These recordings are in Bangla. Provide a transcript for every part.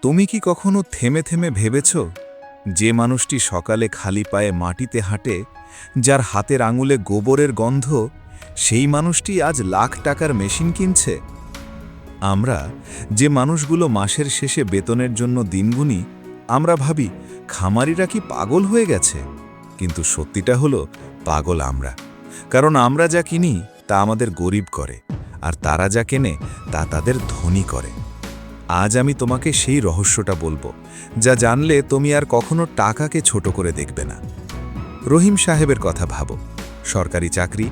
তুমি কি কখনো থেমে থেমে ভেবেছ যে মানুষটি সকালে খালি পায়ে মাটিতে হাঁটে, যার হাতের আঙুলে গোবরের গন্ধ, সেই মানুষটি আজ লাখ টাকার মেশিন কিনছে? আমরা যে মানুষগুলো মাসের শেষে বেতনের জন্য দিন গুনি, আমরা ভাবি খামারিরা কি পাগল হয়ে গেছে? কিন্তু সত্যিটা হলো পাগল আমরা, কারণ আমরা যা কিনি তা আমাদের গরিব করে, আর তারা যা কেনে তা তাদের ধনী করে। আজ আমি তোমাকে সেই রহস্যটা বলবো, যা জানলে তুমি আর কখনো টাকাকে ছোট করে দেখবে না। রহিম সাহেবের কথা ভাবো। সরকারি চাকরি,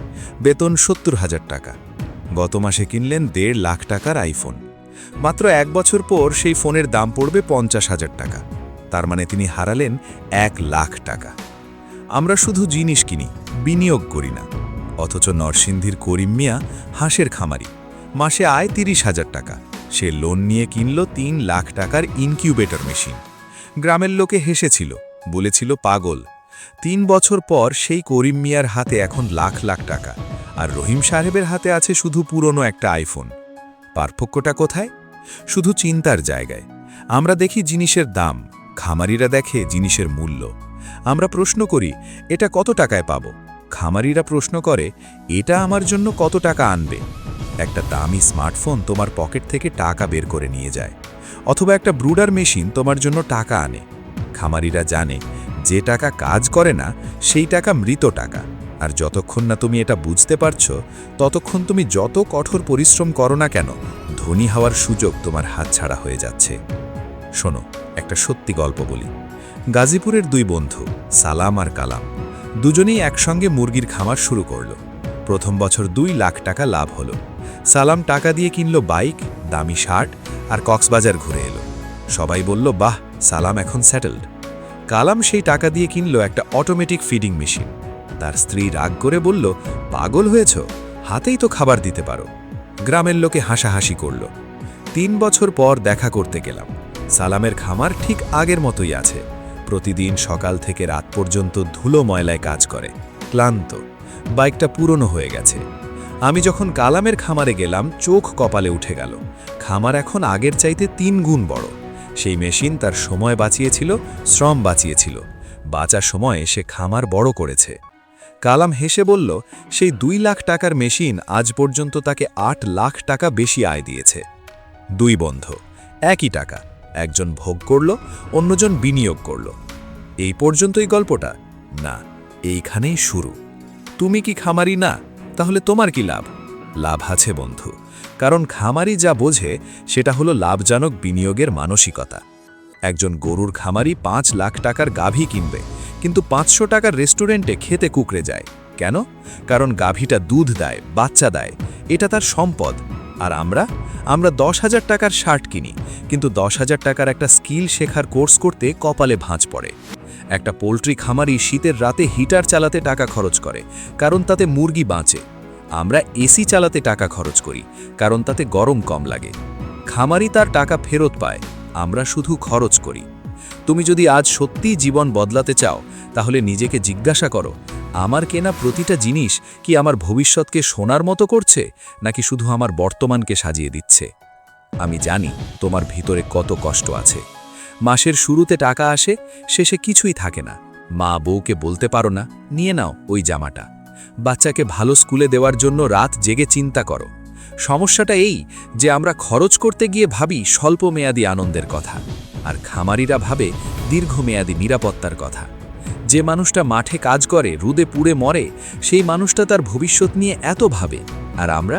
বেতন ৭০,০০০ টাকা। গত মাসে কিনলেন ১.৫ লাখ টাকার আইফোন। মাত্র ১ বছর পর সেই ফোনের দাম পড়বে ৫০,০০০ টাকা। তার মানে তিনি হারালেন ১ লাখ টাকা। আমরা শুধু জিনিস কিনি, বিনিয়োগ করি না। অথচ নরসিংদীর করিম মিয়া হাঁসের খামারি, মাসে আয় ৩০,০০০ টাকা। সে লোন নিয়ে কিনল ৩ লাখ টাকার ইনকিউবেটর মেশিন। গ্রামের লোকে হেসেছিল, বলেছিল পাগল। ৩ বছর পর সেই করিম মিয়ার হাতে এখন লাখ লাখ টাকা, আর রহিম সাহেবের হাতে আছে শুধু পুরনো একটা আইফোন। পার্থক্যটা কোথায়? শুধু চিন্তার জায়গায়। আমরা দেখি জিনিসের দাম, খামারিরা দেখে জিনিসের মূল্য। আমরা প্রশ্ন করি, এটা কত টাকায় পাবো? খামারিরা প্রশ্ন করে, এটা আমার জন্য কত টাকা আনবে? একটা দামি স্মার্টফোন তোমার পকেট থেকে টাকা বের করে নিয়ে যায়, অথবা একটা ব্রুডার মেশিন তোমার জন্য টাকা আনে। খামারিরা জানে যে টাকা কাজ করে না সেই টাকা মৃত টাকা, আর যতক্ষণ না তুমি এটা বুঝতে পারছো ততক্ষণ তুমি যত কঠোর পরিশ্রম করো না কেন, ধনী হওয়ার সুযোগ তোমার হাতছাড়া হয়ে যাচ্ছে। শোনো, একটা সত্যি গল্প বলি। গাজীপুরের ২ বন্ধু, সালাম আর কালাম, দুজনেই একসঙ্গে মুরগির খামার শুরু করলো। প্রথম বছর ২ লাখ টাকা লাভ হলো। সালাম টাকা দিয়ে কিনল বাইক, দামি শার্ট, আর কক্সবাজার ঘুরে এলো। সবাই বলল, বাহ, সালাম এখন সেটেলড। কালাম সেই টাকা দিয়ে কিনল একটা অটোমেটিক ফিডিং মেশিন। তার স্ত্রী রাগ করে বলল, পাগল হয়েছ, হাতেই তো খাবার দিতে পারো। গ্রামের লোকে হাসাহাসি করল। ৩ বছর পর দেখা করতে গেলাম। সালামের খামার ঠিক আগের মতোই আছে। প্রতিদিন সকাল থেকে রাত পর্যন্ত ধুলো ময়লায় কাজ করে, ক্লান্ত। বাইকটা পুরনো হয়ে গেছে। আমি যখন কালামের খামারে গেলাম, চোখ কপালে উঠে গেল। খামার এখন আগের চাইতে ৩ গুণ বড়। সেই মেশিন তার সময় বাঁচিয়েছিল, শ্রম বাঁচিয়েছিল। বাঁচার সময়ে সে খামার বড় করেছে। কালাম হেসে বলল, সেই ২ লাখ টাকার মেশিন আজ পর্যন্ত তাকে ৮ লাখ টাকা বেশি আয় দিয়েছে। ২ বন্ধু, একই টাকা, একজন ভোগ করল, অন্যজন বিনিয়োগ করল। এই পর্যন্তই গল্পটা? না, এইখানেই শুরু। তুমি কি খামারি না? তাহলে তোমার কি লাভ? লাভ আছে বন্ধু, কারণ খামারি যা বোঝে সেটা হলো লাভজনক বিনিয়োগের মানসিকতা। একজন গরুর খামারি ৫ লাখ টাকার গাভী কিনবে, কিন্তু ৫০০ টাকার রেস্টুরেন্টে খেতে কুকড়ে যায়। কেন? কারণ গাভীটা দুধ দেয়, বাচ্চা দেয়, এটা তার সম্পদ। আর আমরা ১০,০০০ টাকার শার্ট কিনি, কিন্তু ১০,০০০ টাকার একটা স্কিল শেখার কোর্স করতে কপালে ভাঁজ পড়ে। একটা পোল্ট্রি খামারি শীতের রাতে হিটার চালাতে টাকা খরচ করে, কারণ তাতে মুরগি বাঁচে। আমরা এসি চালাতে টাকা খরচ করি, কারণ তাতে গরম কম লাগে। খামারি তার টাকা ফেরত পায়, আমরা শুধু খরচ করি। তুমি যদি আজ সত্যিই জীবন বদলাতে চাও, তাহলে নিজেকে জিজ্ঞাসা করো, আমার কেনা প্রতিটা জিনিস কি আমার ভবিষ্যৎকে সোনার মতো করছে, নাকি শুধু আমার বর্তমানকে সাজিয়ে দিচ্ছে? আমি জানি তোমার ভিতরে কত কষ্ট আছে। মাসের শুরুতে টাকা আসে, শেষে কিছুই থাকে না। মা বউকে বলতে পারো না, নিয়ে নাও ওই জামাটা। বাচ্চাকে ভালো স্কুলে দেওয়ার জন্য রাত জেগে চিন্তা করো। সমস্যাটা এই যে আমরা খরচ করতে গিয়ে ভাবি স্বল্পমেয়াদী আনন্দের কথা, আর খামারিরা ভাবে দীর্ঘমেয়াদী নিরাপত্তার কথা। যে মানুষটা মাঠে কাজ করে, রোদে পুড়ে মরে, সেই মানুষটা তার ভবিষ্যৎ নিয়ে এত ভাবে। আর আমরা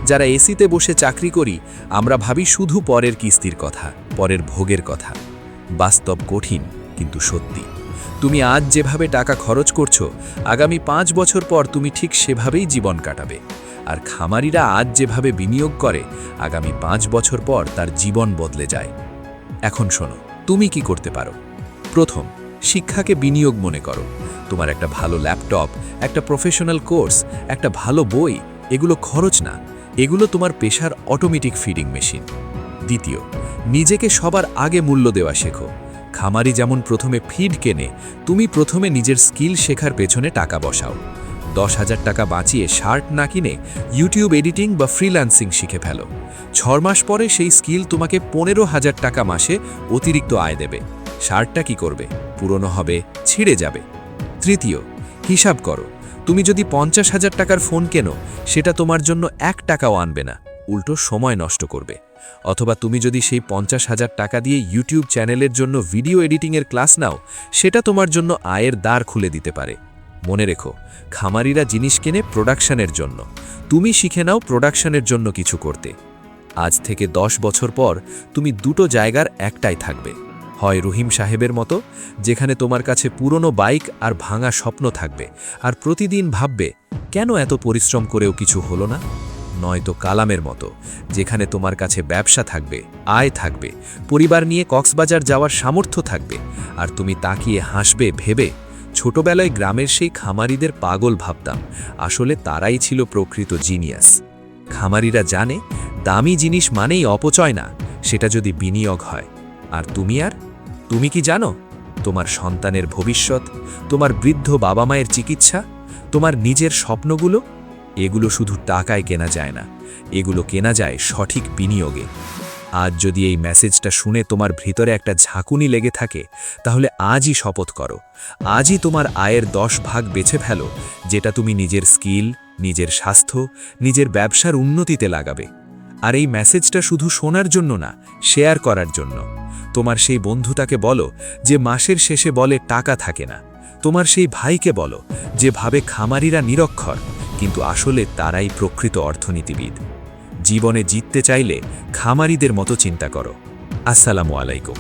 যারা এসিতে বসে চাকরি করি, আমরা ভাবি শুধু পরের কিস্তির কথা, পরের ভোগের কথা। বাস্তব কঠিন, কিন্তু সত্যি। তুমি আজ যেভাবে টাকা খরচ করছো, আগামী ৫ বছর পর তুমি ঠিক সেভাবেই জীবন কাটাবে। আর খামারিরা আজ যেভাবে বিনিয়োগ করে, আগামী ৫ বছর পর তার জীবন বদলে যায়। এখন শোনো, তুমি কি করতে পারো? প্রথম, শিক্ষাকে বিনিয়োগ মনে করো। তোমার একটা ভালো ল্যাপটপ, একটা প্রফেশনাল কোর্স, একটা ভালো বই, এগুলো খরচ না, এগুলো তোমার পেশার অটোমেটিক ফিডিং মেশিন। দ্বিতীয়, নিজেকে সবার আগে মূল্য দেওয়া শেখো। খামারি যেমন প্রথমে ফিড কেনে, তুমি প্রথমে নিজের স্কিল শেখার পেছনে টাকা বসাও। 10,000 টাকা বাঁচিয়ে শার্ট না কিনে ইউটিউব এডিটিং বা ফ্রিল্যান্সিং শিখে ফেলো। 6 মাস পরে সেই স্কিল তোমাকে 15,000 টাকা মাসে অতিরিক্ত আয় দেবে। শার্টটা কি করবে? পুরনো হবে, ছিঁড়ে যাবে। তৃতীয়, হিসাব করো। তুমি যদি 50,000 টাকার ফোন কেনো, সেটা তোমার জন্য 1 টাকাও আনবে না, উল্টো সময় নষ্ট করবে। অথবা তুমি যদি সেই 50,000 টাকা দিয়ে ইউটিউব চ্যানেলের জন্য ভিডিও এডিটিংয়ের ক্লাস নাও, সেটা তোমার জন্য আয়ের দ্বার খুলে দিতে পারে। মনে রেখো, খামারিরা জিনিস কেনে প্রোডাকশনের জন্য, তুমি শিখে নাও প্রোডাকশনের জন্য কিছু করতে। আজ থেকে 10 বছর পর তুমি দুটো জায়গার একটাই থাকবে, হয় রহিম সাহেবের মতো, যেখানে তোমার কাছে পুরনো বাইক আর ভাঙা স্বপ্ন থাকবে আর প্রতিদিন ভাববে কেন এত পরিশ্রম করেও কিছু হলো না, নয়তো কালামের মতো, যেখানে তোমার কাছে ব্যবসা থাকবে, আয় থাকবে, পরিবার নিয়ে কক্সবাজার যাওয়ার সামর্থ্য থাকবে, আর তুমি তাকিয়ে হাসবে ভেবে ছোটবেলায় গ্রামের সেই খামারিদের পাগল ভাবতাম, আসলে তারাই ছিল প্রকৃত জিনিয়াস। খামারিরা জানে দামি জিনিস মানেই অপচয় না, সেটা যদি বিনিয়োগ হয়। আর তুমি কি জানো? তোমার সন্তানের ভবিষ্যৎ, তোমার বৃদ্ধ বাবা মায়ের চিকিৎসা, তোমার নিজের স্বপ্নগুলো, এগুলো শুধু টাকায় কেনা যায় না, এগুলো কেনা যায় সঠিক বিনিয়োগে। আজ যদি এই মেসেজটা শুনে তোমার ভিতরে একটা ঝাঁকুনি লেগে থাকে, তাহলে আজই শপথ করো, আজই তোমার আয়ের 10 ভাগ বেছে ফেলো, যেটা তুমি নিজের স্কিল, নিজের স্বাস্থ্য, নিজের ব্যবসার উন্নতিতে লাগাবে। আর এই মেসেজটা শুধু শোনার জন্য না, শেয়ার করার জন্য। তোমার সেই বন্ধুটাকে বলো যে মাসের শেষে বলে টাকা থাকে না, তোমার সেই ভাইকে বলো যে ভাবে খামারিরা নিরক্ষর, কিন্তু আসলে তারাই প্রকৃত অর্থনীতিবিদ। জীবনে জিততে চাইলে খামারিদের মতো চিন্তা করো। আসসালামু আলাইকুম।